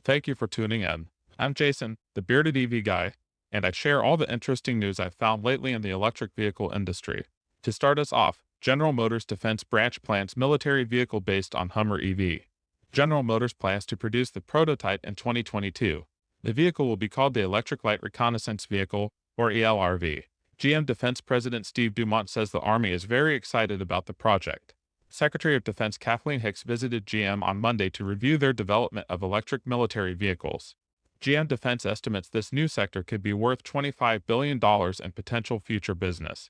Thank you for tuning in. I'm Jason, the bearded EV guy, and I share all the interesting news I've found lately in the electric vehicle industry. To start us off, General Motors Defense Branch plans military vehicle based on Hummer EV. General Motors plans to produce the prototype in 2022. The vehicle will be called the Electric Light Reconnaissance Vehicle, or ELRV. GM Defense President Steve Dumont says the Army is very excited about the project. Secretary of Defense Kathleen Hicks visited GM on Monday to review their development of electric military vehicles. GM Defense estimates this new sector could be worth $25 billion in potential future business.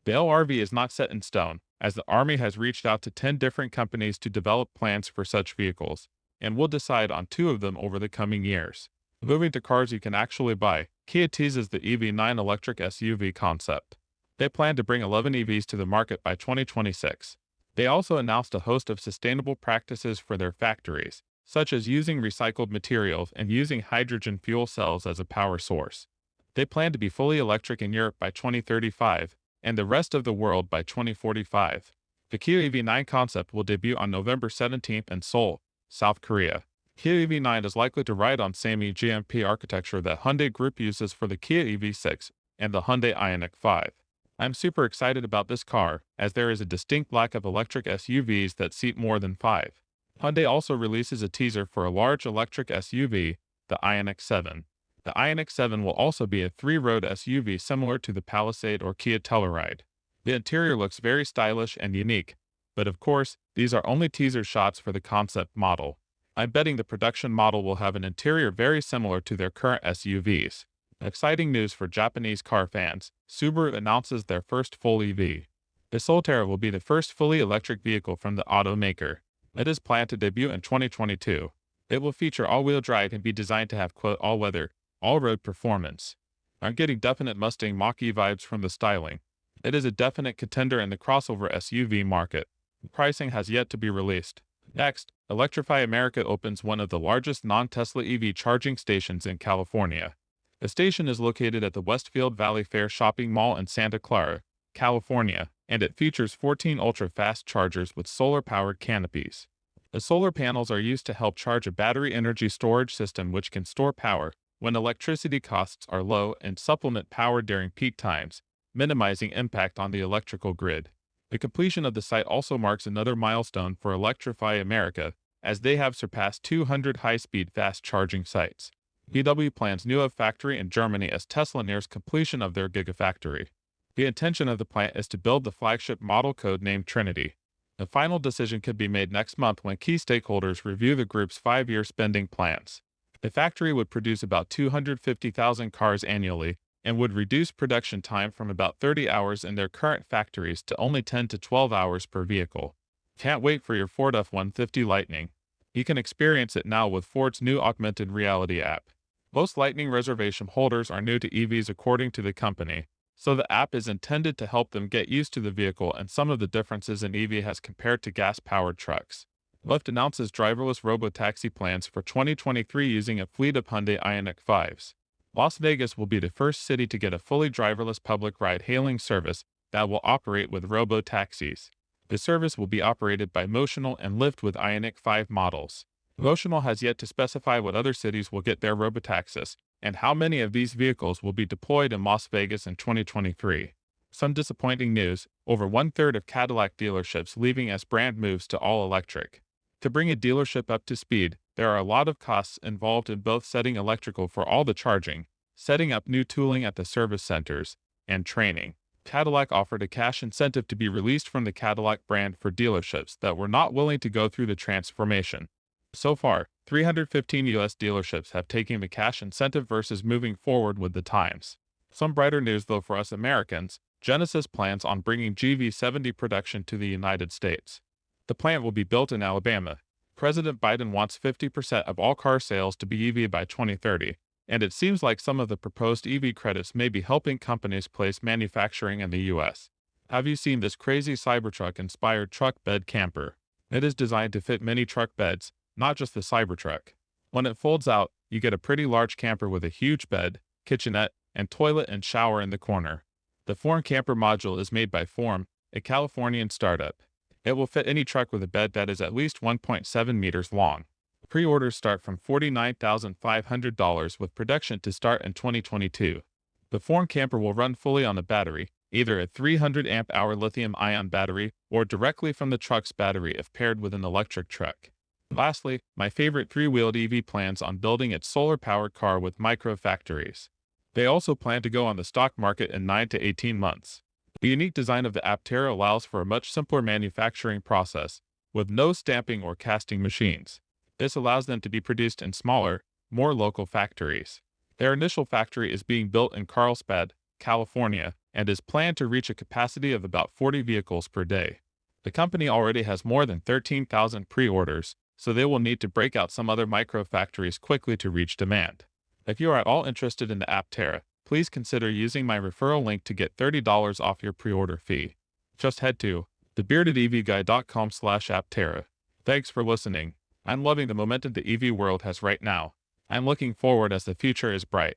The LRV is not set in stone, as the Army has reached out to 10 different companies to develop plans for such vehicles, and will decide on 2 of them over the coming years. Moving to cars you can actually buy, Kia teases the EV9 electric SUV concept. They plan to bring 11 EVs to the market by 2026. They also announced a host of sustainable practices for their factories, such as using recycled materials and using hydrogen fuel cells as a power source. They plan to be fully electric in Europe by 2035 and the rest of the world by 2045. The Kia EV9 concept will debut on November 17th in Seoul, South Korea. Kia EV9 is likely to ride on same GMP architecture that Hyundai Group uses for the Kia EV6 and the Hyundai Ioniq 5. I'm super excited about this car, as there is a distinct lack of electric SUVs that seat more than 5. Hyundai also releases a teaser for a large electric SUV, the Ioniq 7. The Ioniq 7 will also be a 3-road SUV similar to the Palisade or Kia Telluride. The interior looks very stylish and unique, but of course, these are only teaser shots for the concept model. I'm betting the production model will have an interior very similar to their current SUVs. Exciting news for Japanese car fans. Subaru announces their first full EV. The Solterra will be the first fully electric vehicle from the automaker. It is planned to debut in 2022. It will feature all-wheel drive and be designed to have quote all-weather, all-road performance. I'm getting definite Mustang Mach-E vibes from the styling. It is a definite contender in the crossover SUV market. Pricing has yet to be released. Next, Electrify America opens one of the largest non-Tesla EV charging stations in California. The station is located at the Westfield Valley Fair Shopping Mall in Santa Clara, California, and it features 14 ultra-fast chargers with solar-powered canopies. The solar panels are used to help charge a battery energy storage system which can store power when electricity costs are low and supplement power during peak times, minimizing impact on the electrical grid. The completion of the site also marks another milestone for Electrify America, as they have surpassed 200 high-speed fast charging sites. VW plans new factory in Germany as Tesla nears completion of their Gigafactory. The intention of the plant is to build the flagship model code named Trinity. The final decision could be made next month when key stakeholders review the group's 5-year spending plans. The factory would produce about 250,000 cars annually and would reduce production time from about 30 hours in their current factories to only 10 to 12 hours per vehicle. Can't wait for your Ford F-150 Lightning. You can experience it now with Ford's new augmented reality app. Most Lightning reservation holders are new to EVs according to the company, so the app is intended to help them get used to the vehicle and some of the differences an EV has compared to gas-powered trucks. Lyft announces driverless robotaxi plans for 2023 using a fleet of Hyundai Ioniq 5s. Las Vegas will be the first city to get a fully driverless public ride-hailing service that will operate with robo-taxis. The service will be operated by Motional and Lyft with Ioniq 5 models. Motional has yet to specify what other cities will get their robotaxis, and how many of these vehicles will be deployed in Las Vegas in 2023. Some disappointing news: over 1/3 of Cadillac dealerships leaving as brand moves to all-electric. To bring a dealership up to speed, there are a lot of costs involved in both setting electrical for all the charging, setting up new tooling at the service centers, and training. Cadillac offered a cash incentive to be released from the Cadillac brand for dealerships that were not willing to go through the transformation. So far, 315 U.S. dealerships have taken the cash incentive versus moving forward with the times. Some brighter news though for us Americans: Genesis plans on bringing GV70 production to the United States. The plant will be built in Alabama. President Biden wants 50% of all car sales to be EV by 2030, and it seems like some of the proposed EV credits may be helping companies place manufacturing in the U.S. Have you seen this crazy Cybertruck-inspired truck bed camper? It is designed to fit many truck beds, not just the Cybertruck. When it folds out, you get a pretty large camper with a huge bed, kitchenette, and toilet and shower in the corner. The Form camper module is made by Form, a Californian startup. It will fit any truck with a bed that is at least 1.7 meters long. Pre-orders start from $49,500 with production to start in 2022. The Form camper will run fully on a battery, either a 300 amp hour lithium-ion battery or directly from the truck's battery if paired with an electric truck. Lastly, my favorite three-wheeled EV plans on building its solar-powered car with micro-factories. They also plan to go on the stock market in 9 to 18 months. The unique design of the Aptera allows for a much simpler manufacturing process, with no stamping or casting machines. This allows them to be produced in smaller, more local factories. Their initial factory is being built in Carlsbad, California, and is planned to reach a capacity of about 40 vehicles per day. The company already has more than 13,000 pre-orders, so they will need to break out some other micro-factories quickly to reach demand. If you are at all interested in the Aptera, please consider using my referral link to get $30 off your pre-order fee. Just head to thebeardedevguy.com/Aptera. Thanks for listening. I'm loving the momentum the EV world has right now. I'm looking forward as the future is bright.